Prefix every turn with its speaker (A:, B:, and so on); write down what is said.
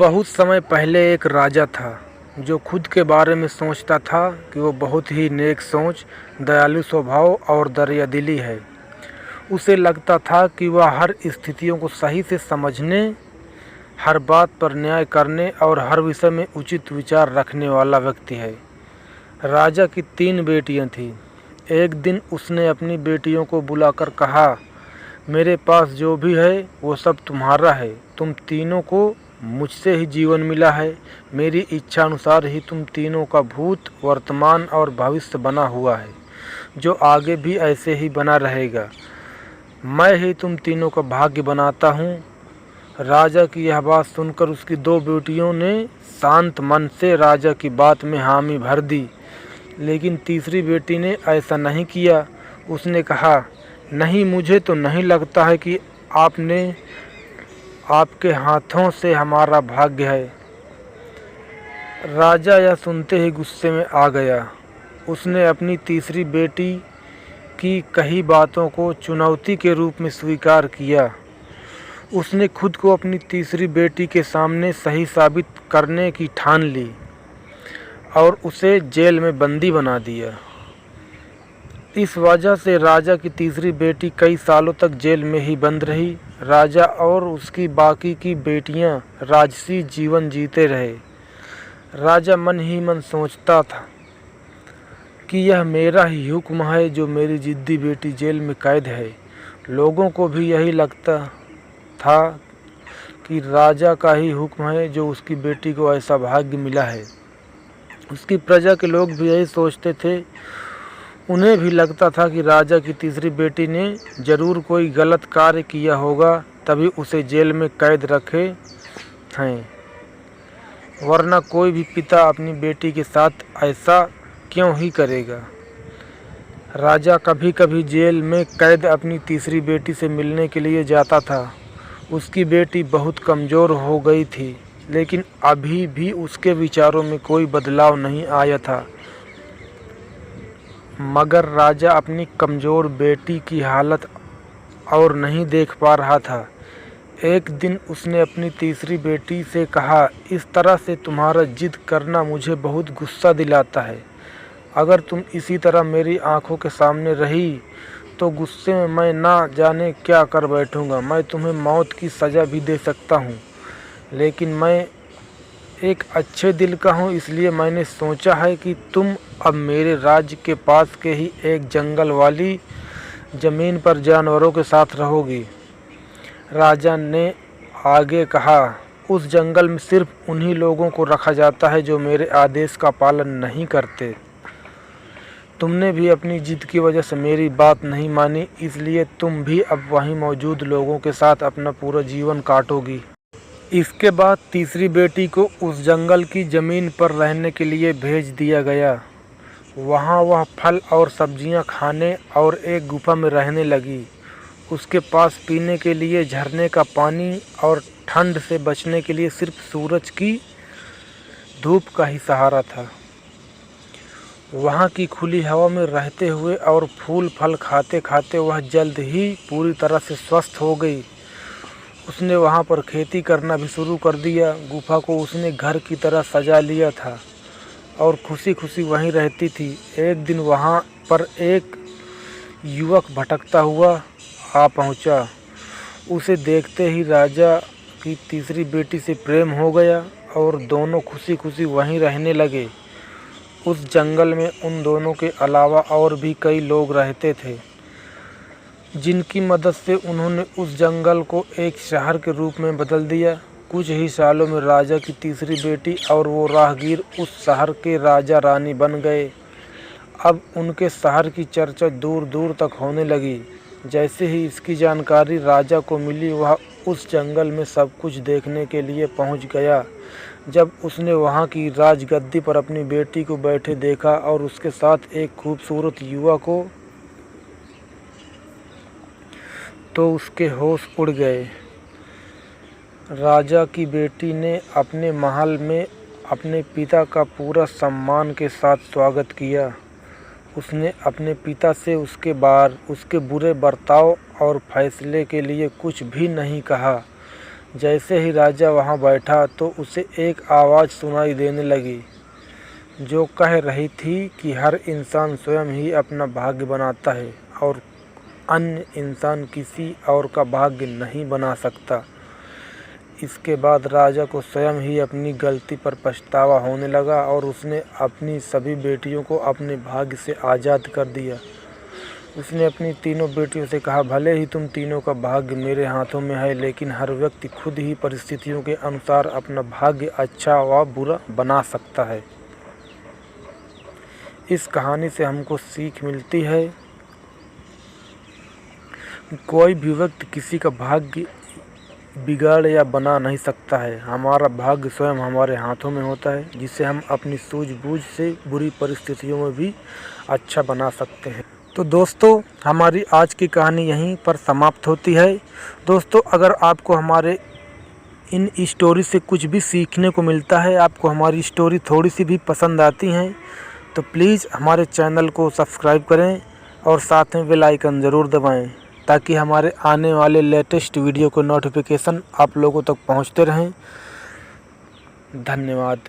A: बहुत समय पहले एक राजा था जो खुद के बारे में सोचता था कि वो बहुत ही नेक सोच, दयालु स्वभाव और दरियादिली है। उसे लगता था कि वह हर स्थितियों को सही से समझने, हर बात पर न्याय करने और हर विषय में उचित विचार रखने वाला व्यक्ति है। राजा की 3 बेटियां थीं। एक दिन उसने अपनी बेटियों को बुलाकर कहा, मेरे पास जो भी है वो सब तुम्हारा है। तुम तीनों को मुझसे ही जीवन मिला है। मेरी इच्छा अनुसार ही तुम तीनों का भूत, वर्तमान और भविष्य बना हुआ है, जो आगे भी ऐसे ही बना रहेगा। मैं ही तुम तीनों का भाग्य बनाता हूँ। राजा की यह बात सुनकर उसकी 2 बेटियों ने शांत मन से राजा की बात में हामी भर दी, लेकिन तीसरी बेटी ने ऐसा नहीं किया। उसने कहा, नहीं, मुझे तो नहीं लगता है कि आपके हाथों से हमारा भाग्य है। राजा यह सुनते ही गुस्से में आ गया। उसने अपनी तीसरी बेटी की कही बातों को चुनौती के रूप में स्वीकार किया। उसने खुद को अपनी तीसरी बेटी के सामने सही साबित करने की ठान ली और उसे जेल में बंदी बना दिया। इस वजह से राजा की तीसरी बेटी कई सालों तक जेल में ही बंद रही। राजा और उसकी बाकी की बेटियां राजसी जीवन जीते रहे। राजा मन ही मन सोचता था कि यह मेरा ही हुक्म है जो मेरी जिद्दी बेटी जेल में कैद है। लोगों को भी यही लगता था कि राजा का ही हुक्म है जो उसकी बेटी को ऐसा भाग्य मिला है। उसकी प्रजा के लोग भी यही सोचते थे। उन्हें भी लगता था कि राजा की तीसरी बेटी ने जरूर कोई गलत कार्य किया होगा, तभी उसे जेल में कैद रखे हैं, वरना कोई भी पिता अपनी बेटी के साथ ऐसा क्यों ही करेगा। राजा कभी कभी जेल में कैद अपनी तीसरी बेटी से मिलने के लिए जाता था। उसकी बेटी बहुत कमज़ोर हो गई थी, लेकिन अभी भी उसके विचारों में कोई बदलाव नहीं आया था। मगर राजा अपनी कमज़ोर बेटी की हालत और नहीं देख पा रहा था। एक दिन उसने अपनी तीसरी बेटी से कहा, इस तरह से तुम्हारा जिद करना मुझे बहुत गुस्सा दिलाता है। अगर तुम इसी तरह मेरी आंखों के सामने रही तो गुस्से में मैं ना जाने क्या कर बैठूंगा। मैं तुम्हें मौत की सज़ा भी दे सकता हूँ, लेकिन मैं एक अच्छे दिल का हूँ, इसलिए मैंने सोचा है कि तुम अब मेरे राज्य के पास के ही एक जंगल वाली ज़मीन पर जानवरों के साथ रहोगी। राजा ने आगे कहा, उस जंगल में सिर्फ उन्हीं लोगों को रखा जाता है जो मेरे आदेश का पालन नहीं करते। तुमने भी अपनी जिद की वजह से मेरी बात नहीं मानी, इसलिए तुम भी अब वहीं मौजूद लोगों के साथ अपना पूरा जीवन काटोगी। इसके बाद तीसरी बेटी को उस जंगल की ज़मीन पर रहने के लिए भेज दिया गया। वहाँ वह फल और सब्जियाँ खाने और एक गुफा में रहने लगी। उसके पास पीने के लिए झरने का पानी और ठंड से बचने के लिए सिर्फ सूरज की धूप का ही सहारा था। वहाँ की खुली हवा में रहते हुए और फूल फल खाते खाते वह जल्द ही पूरी तरह से स्वस्थ हो गई। उसने वहाँ पर खेती करना भी शुरू कर दिया। गुफा को उसने घर की तरह सजा लिया था और खुशी खुशी वहीं रहती थी। एक दिन वहाँ पर एक युवक भटकता हुआ आ पहुँचा। उसे देखते ही राजा की तीसरी बेटी से प्रेम हो गया और दोनों खुशी खुशी वहीं रहने लगे। उस जंगल में उन दोनों के अलावा और भी कई लोग रहते थे, जिनकी मदद से उन्होंने उस जंगल को एक शहर के रूप में बदल दिया। कुछ ही सालों में राजा की तीसरी बेटी और वो राहगीर उस शहर के राजा रानी बन गए। अब उनके शहर की चर्चा दूर दूर तक होने लगी। जैसे ही इसकी जानकारी राजा को मिली, वह उस जंगल में सब कुछ देखने के लिए पहुंच गया। जब उसने वहां की राजगद्दी पर अपनी बेटी को बैठे देखा और उसके साथ एक खूबसूरत युवा को, तो उसके होश उड़ गए। राजा की बेटी ने अपने महल में अपने पिता का पूरा सम्मान के साथ स्वागत किया। उसने अपने पिता से उसके बुरे बर्ताव और फैसले के लिए कुछ भी नहीं कहा। जैसे ही राजा वहाँ बैठा तो उसे एक आवाज़ सुनाई देने लगी जो कह रही थी कि हर इंसान स्वयं ही अपना भाग्य बनाता है और अन्य इंसान किसी और का भाग्य नहीं बना सकता। इसके बाद राजा को स्वयं ही अपनी गलती पर पछतावा होने लगा और उसने अपनी सभी बेटियों को अपने भाग्य से आज़ाद कर दिया। उसने अपनी तीनों बेटियों से कहा, भले ही तुम तीनों का भाग्य मेरे हाथों में है, लेकिन हर व्यक्ति खुद ही परिस्थितियों के अनुसार अपना भाग्य अच्छा व बुरा बना सकता है। इस कहानी से हमको सीख मिलती है, कोई भी व्यक्ति किसी का भाग्य बिगाड़ या बना नहीं सकता है। हमारा भाग्य स्वयं हमारे हाथों में होता है, जिसे हम अपनी सूझबूझ से बुरी परिस्थितियों में भी अच्छा बना सकते हैं। तो दोस्तों, हमारी आज की कहानी यहीं पर समाप्त होती है। दोस्तों, अगर आपको हमारे इन स्टोरी से कुछ भी सीखने को मिलता है, आपको हमारी स्टोरी थोड़ी सी भी पसंद आती हैं, तो प्लीज़ हमारे चैनल को सब्सक्राइब करें और साथ में बेल आइकन ज़रूर दबाएं, ताकि हमारे आने वाले लेटेस्ट वीडियो को नोटिफिकेशन आप लोगों तक पहुंचते रहें। धन्यवाद।